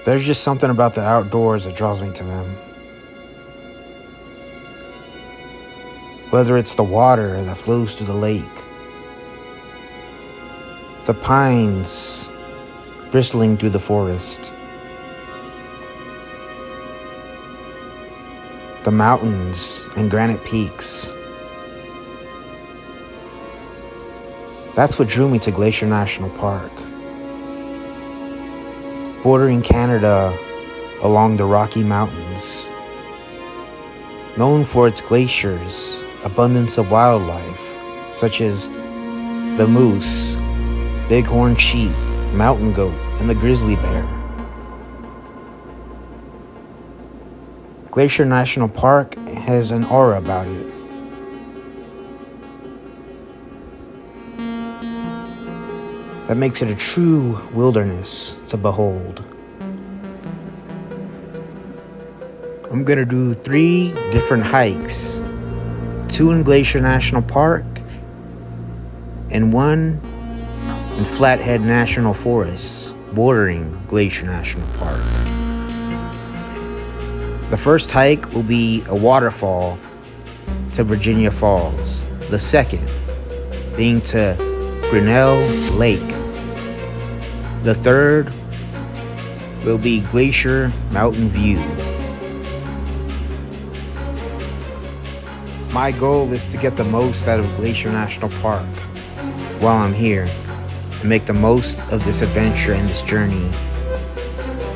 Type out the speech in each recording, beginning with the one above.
There's just something about the outdoors that draws me to them. Whether it's the water that flows through the lake, the pines bristling through the forest, the mountains and granite peaks. That's what drew me to Glacier National Park. Bordering Canada along the Rocky Mountains, known for its glaciers, abundance of wildlife, such as the moose, bighorn sheep, mountain goat, and the grizzly bear. Glacier National Park has an aura about it. That makes it a true wilderness to behold. I'm gonna do 3 different hikes, 2 in Glacier National Park and 1 in Flathead National Forest, bordering Glacier National Park. The first hike will be a waterfall to Virginia Falls. The second being to Grinnell Lake. The third will be Glacier Mountain View. My goal is to get the most out of Glacier National Park while I'm here and make the most of this adventure and this journey.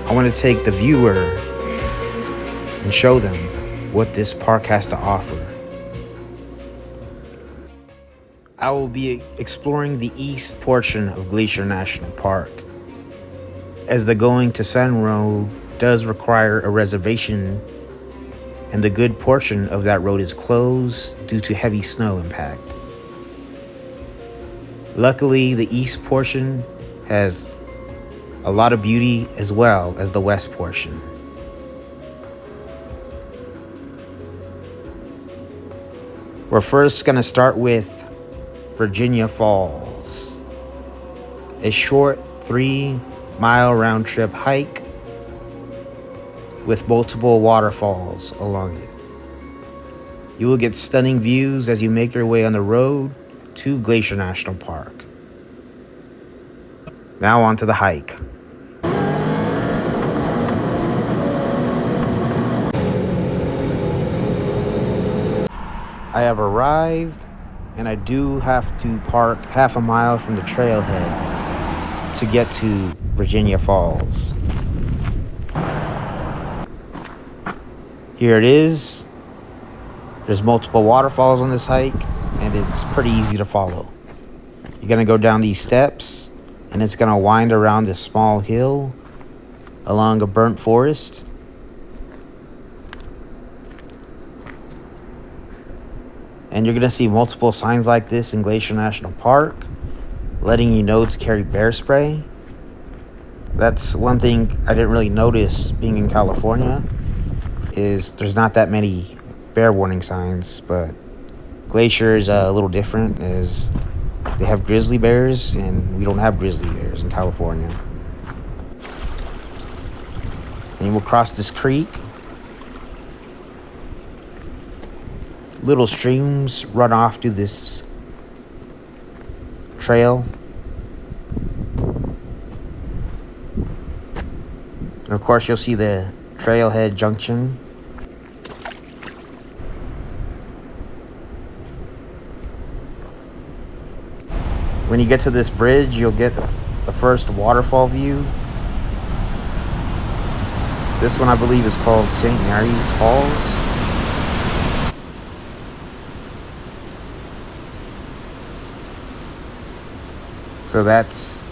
I want to take the viewer and show them what this park has to offer. I will be exploring the east portion of Glacier National Park, as the Going to Sun Road does require a reservation, and the good portion of that road is closed due to heavy snow impact. Luckily, the east portion has a lot of beauty as well as the west portion. We're first going to start with Virginia Falls, a short 3-mile round-trip hike with multiple waterfalls along it. You will get stunning views as you make your way on the road to Glacier National Park. Now on to the hike. I have arrived, and I do have to park half a mile from the trailhead to get to Virginia Falls. Here it is. There's multiple waterfalls on this hike, and it's pretty easy to follow. You're gonna go down these steps, and it's gonna wind around this small hill along a burnt forest. And you're gonna see multiple signs like this in Glacier National Park, letting you know to carry bear spray. That's one thing I didn't really notice being in California, is there's not that many bear warning signs, but Glacier is a little different, as they have grizzly bears, and we don't have grizzly bears in California. And you will cross this creek. Little streams run off to this trail. And of course, you'll see the trailhead junction. When you get to this bridge, you'll get the first waterfall view. This one, I believe, is called St. Mary's Falls. So that's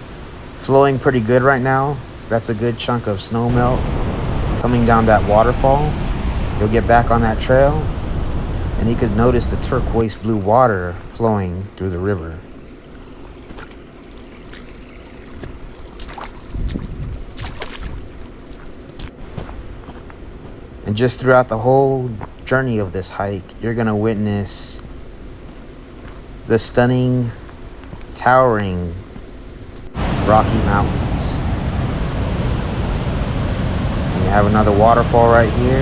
flowing pretty good right now. That's a good chunk of snow melt coming down that waterfall. You'll get back on that trail, and you could notice the turquoise blue water flowing through the river. And just throughout the whole journey of this hike, you're gonna witness the stunning, towering Rocky Mountains. have another waterfall right here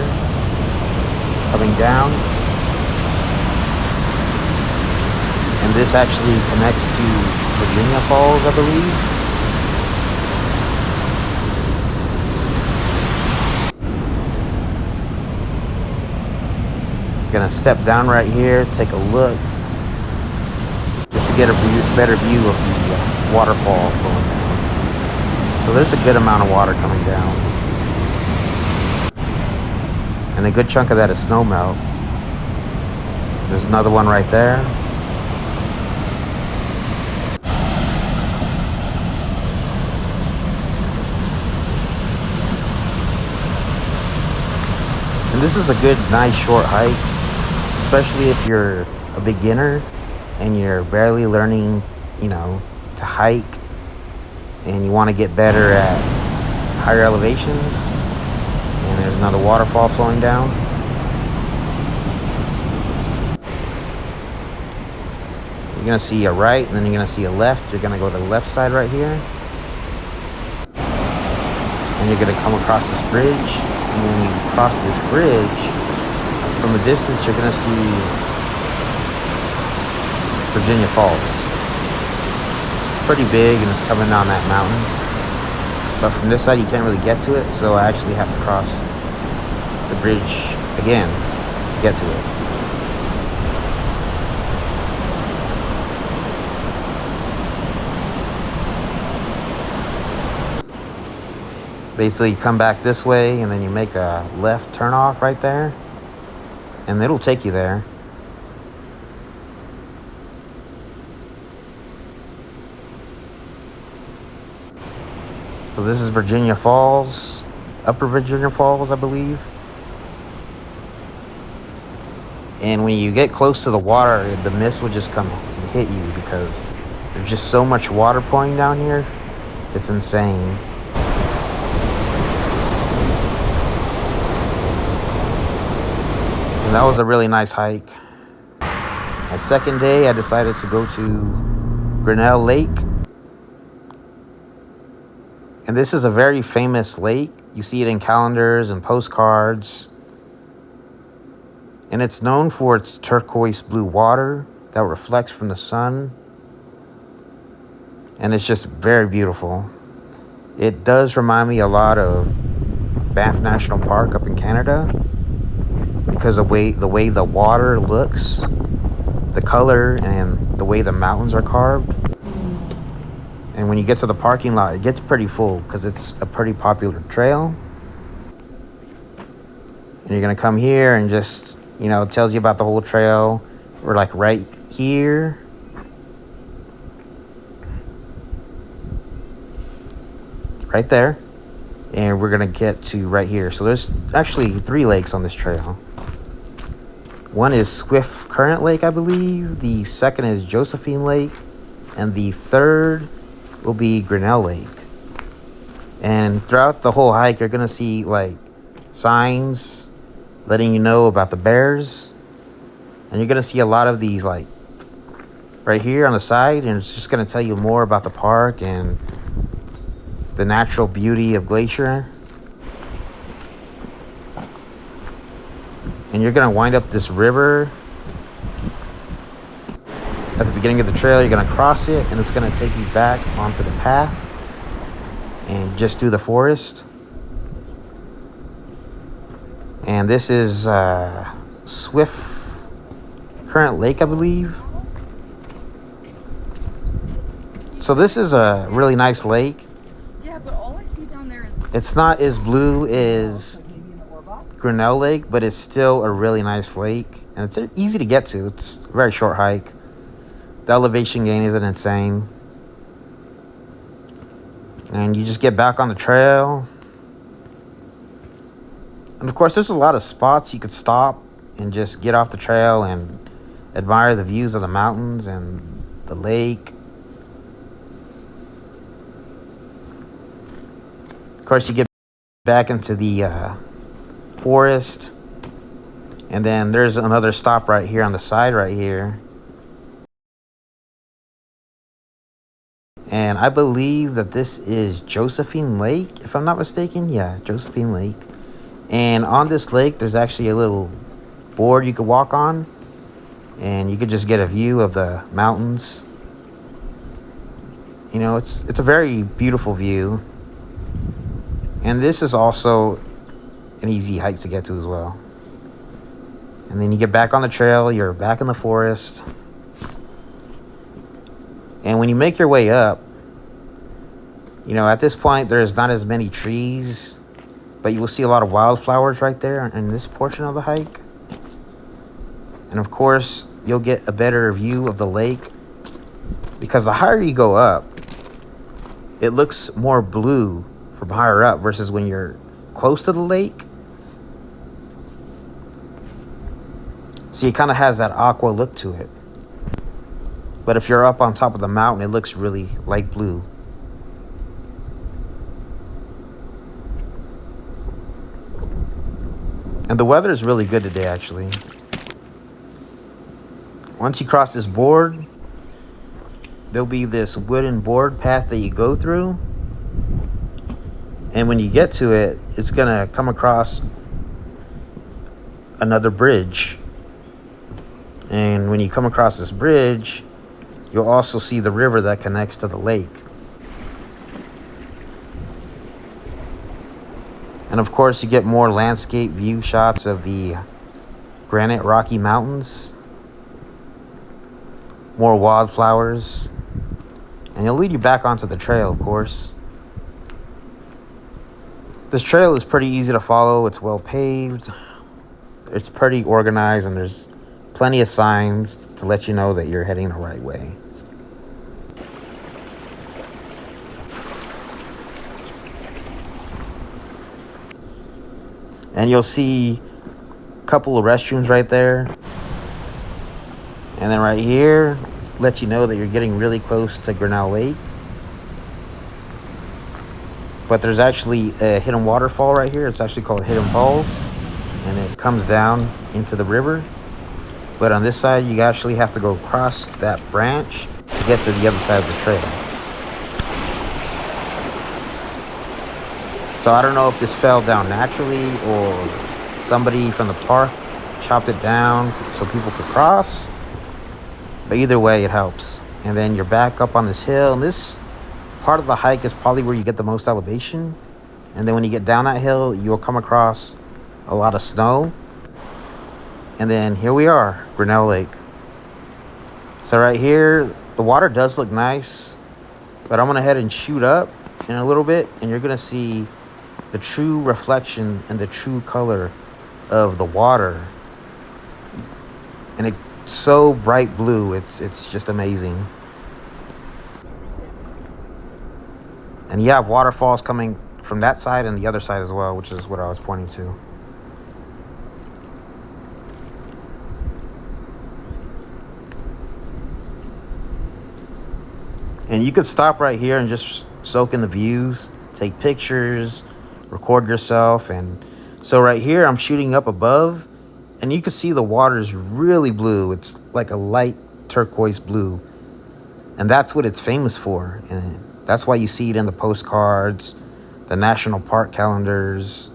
coming down. And this actually connects to Virginia Falls, I believe. Gonna step down right here, take a look, just to get a better view of the waterfall flowing down. So there's a good amount of water coming down. And a good chunk of that is snow melt. There's another one right there. And this is a good, nice, short hike, especially if you're a beginner and you're barely learning, to hike, and you want to get better at higher elevations. And there's another waterfall flowing down. You're going to see a right, and then you're going to see a left. You're going to go to the left side right here. And you're going to come across this bridge. And when you cross this bridge, from a distance, you're going to see Virginia Falls. It's pretty big, and it's coming down that mountain. But from this side, you can't really get to it, so I actually have to cross the bridge again to get to it. Basically, you come back this way, and then you make a left turn off right there, and it'll take you there. So this is Virginia Falls, Upper Virginia Falls, I believe. And when you get close to the water, the mist will just come and hit you because there's just so much water pouring down here. It's insane. And that was a really nice hike. My second day, I decided to go to Grinnell Lake. And this is a very famous lake. You see it in calendars and postcards. And it's known for its turquoise blue water that reflects from the sun. And it's just very beautiful. It does remind me a lot of Banff National Park up in Canada, because the way the water looks, the color, and the way the mountains are carved. And when you get to the parking lot, it gets pretty full because it's a pretty popular trail. And you're gonna come here and just, it tells you about the whole trail. We're like right here. Right there. And we're gonna get to right here. So there's actually 3 lakes on this trail. One is Swift Current Lake, I believe. The second is Josephine Lake. And the third will be Grinnell Lake. And throughout the whole hike, you're gonna see like signs letting you know about the bears. And you're gonna see a lot of these like right here on the side, and it's just gonna tell you more about the park and the natural beauty of Glacier. And you're gonna wind up this river at the beginning of the trail. You're gonna cross it, and it's gonna take you back onto the path and just through the forest. And this is Swift Current Lake, I believe. So this is a really nice lake. Yeah, but all I see down there is... It's not as blue as Grinnell Lake, but it's still a really nice lake. And it's easy to get to. It's a very short hike. The elevation gain isn't insane. And you just get back on the trail. And of course, there's a lot of spots you could stop and just get off the trail and admire the views of the mountains and the lake. Of course, you get back into the forest. And then there's another stop right here on the side right here. And I believe that this is Josephine Lake, if I'm not mistaken. Yeah, Josephine Lake. And on this lake, there's actually a little board you could walk on, and you could just get a view of the mountains. You know, it's a very beautiful view. And this is also an easy hike to get to as well. And then you get back on the trail, you're back in the forest. And when you make your way up, you know, at this point, there's not as many trees, but you will see a lot of wildflowers right there in this portion of the hike. And of course, you'll get a better view of the lake because the higher you go up, it looks more blue from higher up versus when you're close to the lake. So it kind of has that aqua look to it. But if you're up on top of the mountain, it looks really light blue. And the weather is really good today, actually. Once you cross this board, there'll be this wooden board path that you go through. And when you get to it, it's going to come across another bridge. And when you come across this bridge, you'll also see the river that connects to the lake. And of course, you get more landscape view shots of the granite Rocky Mountains, more wildflowers, and it'll lead you back onto the trail, of course. This trail is pretty easy to follow. It's well paved. It's pretty organized, and there's plenty of signs to let you know that you're heading the right way. And you'll see a couple of restrooms right there. And then right here, lets you know that you're getting really close to Grinnell Lake. But there's actually a hidden waterfall right here. It's actually called Hidden Falls. And it comes down into the river. But on this side, you actually have to go across that branch to get to the other side of the trail. So I don't know if this fell down naturally or somebody from the park chopped it down so people could cross. But either way, it helps. And then you're back up on this hill. And this part of the hike is probably where you get the most elevation. And then when you get down that hill, you'll come across a lot of snow. And then here we are, Grinnell Lake. So right here, the water does look nice. But I'm going to head and shoot up in a little bit. And you're going to see the true reflection and the true color of the water. And it's so bright blue, it's just amazing. And you have waterfalls coming from that side and the other side as well, which is what I was pointing to. And you could stop right here and just soak in the views, take pictures, record yourself. And so right here, I'm shooting up above, and you can see the water is really blue. It's like a light turquoise blue. And that's what it's famous for. And that's why you see it in the postcards, the national park calendars.